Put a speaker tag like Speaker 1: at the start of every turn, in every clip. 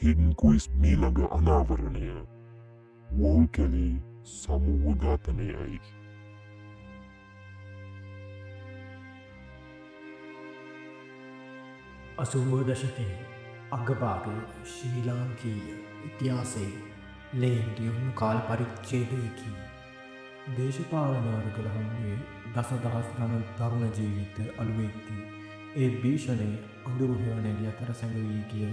Speaker 1: Hidden quiz මීළඟ අනාවරණය wall කැලේ සමූහ ඝාතනයයි.
Speaker 2: අසූව දශකයේ අගභාගයේ ශ්‍රී ලාංකීය ඉතිහාසයේ ලේන්ට යොමු කාල පරිච්ඡේදයකි. දේශපාලන වර්ගවල හමුවේ දසදහස් ගණන් තරුණ ජීවිත අලුවෙද්දී ඒ භීෂණයේ අඳුරු හෙවණැලි අතර සැඟවී ගිය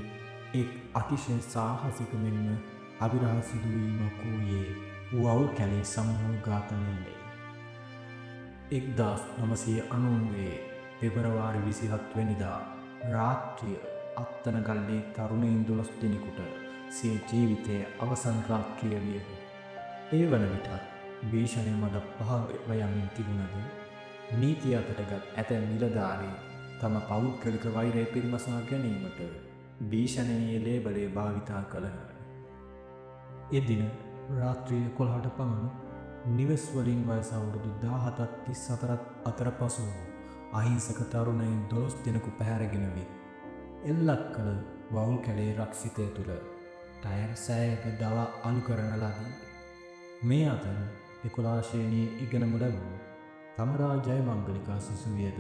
Speaker 2: එක් අතිශය සාහසික මෙන්ම අවිරහ සිදුවීමක් වූයේ වවුල් කැලේ සමූහ ඝාතනයයි. 1990 පෙබරවාරි 27 වෙනිදා රාත්‍රිය අත්තනගල්ලේ තරුණයින් 12 දෙනෙකුට සිය ජීවිතයේ අවසන් රාත්‍රිය විය. ඒ වන විටත් භීෂණය මත පහව යමින් තිබුණද නීතිය අතටගත් ඇතැම් නිලධාරී තම පෞද්ගලික වෛරය පිරිමසා ගැනීමට භීෂණයේ ලේබලය භාවිතා කළහ. එදින රාත්‍රිය 11ට පමණ නිවෙස් වලින් වයස අවුරුදු 17ත් 34ත් අතර පසු අහිංසක තරුණයින් 12 දෙනෙකු පැහැරගෙන විත් එල්ලක් කළ වවුල් කැලේ රක්ෂිතය තුළ ටයර් සෑයක දවා අලු කරන ලදී. මේ අතර 11 ශ්‍රේණියේ ඉගෙනම ලැබූ තමරා ජයමංගලිකා සිසුවියද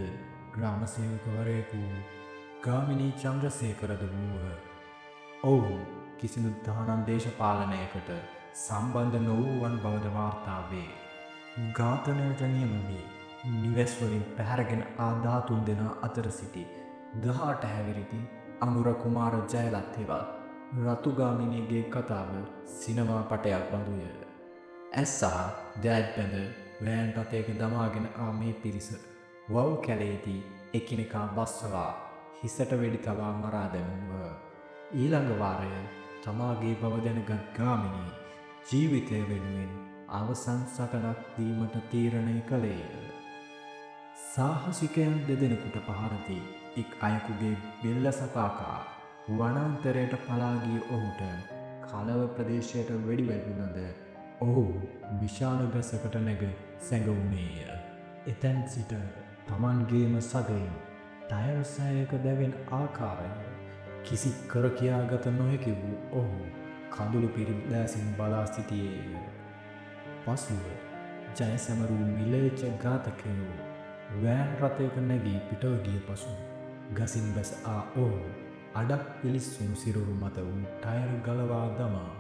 Speaker 2: ග්‍රාම සේවකවරයෙකු ගාමිණී චන්ද්‍රසේකරද වූහ. ඔවුන් කිසිදු තහනම් දේශපාලනයකට සම්බන්ධ නොවූවන් බවද වාර්තා වේ. ඝාතනයට නියම වී නිවෙස් වලින් පැහැරගෙන ආ 13 දෙනා අතර සිටි 18 හැවිරිදි අනුර කුමාර ජයලත් හෙවත් රතුගාමිණීගේ කතාව සිනමා පටයක් බඳුය. ඇස් සහ දෑත් බැඳ වෑන් රථයක දමාගෙන ආ මේ පිරිස වවුල් කැලේදී එකිනෙකා බස්සවා හිසට වෙඩි තබා මරා දැමුව. ඊළඟ වාරය තමාගේ බව දැනගත් ගාමිණී ජීවිතය වෙනුවෙන් අවසන් සටනක් දීමට තීරණය කළේය. සාහසිකයන් දෙදෙනෙකුට පහර දී එක් අයෙකුගේ බෙල්ල සපාකා වනාන්තරයට පලා ගිය ඔහුට කලව ප්‍රදේශයට වෙඩි වැදුනද ඔහු විශාල ගසකට නැග සැඟවුණේය. එතැන් සිට තමන්ගේම සගයින් ටයර් සෑයක දැවෙන ආකාරය කිසි කර කියාගත නොහැකි වූ ඔහු කඳුළු පිරිදෑසින් බලා සිටියේය. පසුව ජය සැමරූ මිලේච්ඡ ඝාතකයෝ වෑන් රථයක නැගී පිටව ගිය පසු ගසින් බැස ආ ඔහු අඩක් පිලිස්සුණු සිරුරු මත වූ ටයර් ගලවා දමා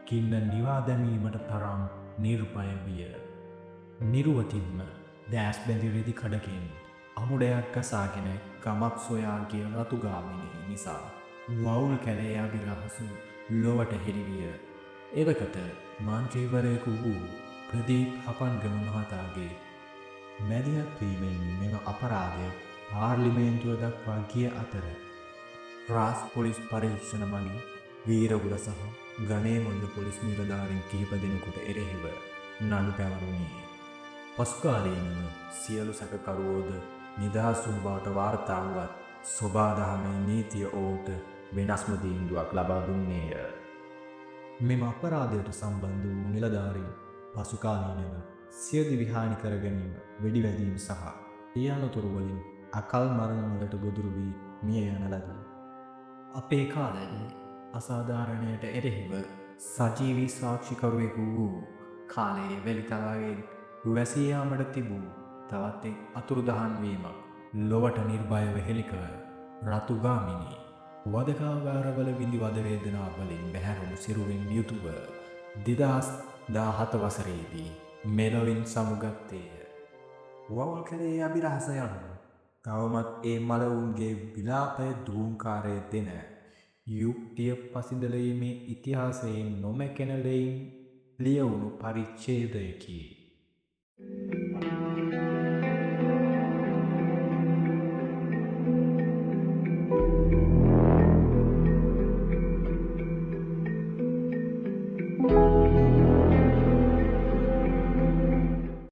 Speaker 2: කින්න නිවා දැමීමට තරම් නිර්භය විය. නිරුවතින්ම දෑස් බැඳි රෙදි කඩකින් අමුඩයක් ගසාගෙන ගමක් සොයා ගිය රතුගාමිණී නිසා වවුල් කැලේ අභිරහස ලොවට හෙළිවිය. එවකට මන්ත්‍රීවරයෙකු වූ ප්‍රදීප් හපන්ගම මහතාගේ මැදිහත් වීමෙන් මෙම අපරාධය පාර්ලිමේන්තුව දක්වා ගිය අතර රාජ් පොලිස් පරීක්ෂණ මගින් වීරගුල සහ ගණේ මොණ්ඩ පොලිස් නිලධාරීන් කිහිප දෙනෙකුට එරෙහිව නඩු පැවරුණේ. පසුකාලීනව සියලු සැකකරුවෝද නිදහස් වූ බවට වාර්තා වුවත් සොබාදහමේ නීතිය ඔවුන්ට වෙනස්ම තීන්දුවක් ලබා දුන්නේය. මෙම අපරාධයට සම්බන්ධ වූ නිලධාරීන් පසුකාලීනව සියදිවි හානි කර ගැනීම, වෙඩි වැදීම සහ ඊයනතුරු වලින් අකල් මරණවලට ගොදුරු වී මිය යන ලදී. අපේ කාලයේ අසාධාරණයට එරෙහිව සජීවී සාක්ෂිකරුවෙකු වූ කාලයේ වැලිතලාවෙන් වැසී යාමට තිබූ තවත් එක් අතුරුදහන් වීමක් ලොවට නිර්භයව හෙළි කළ රතුගාමිණී වධකාගාරවල විඳි වද වේදනා වලින් බැහැරුණු සිරුරින් යුතුව 2017 වසරේදී මෙලොවින් සමුගත්තේය. වවුල් කැලේ අභිරහස යනු තවමත් ඒ මලවුන්ගේ විලාපය දූංකාරය දෙන යුක්තිය පසිඳලීමේ ඉතිහාසයෙන් නොමැකෙන ලෙයින් ලියවුණු පරිච්ඡේදයකි.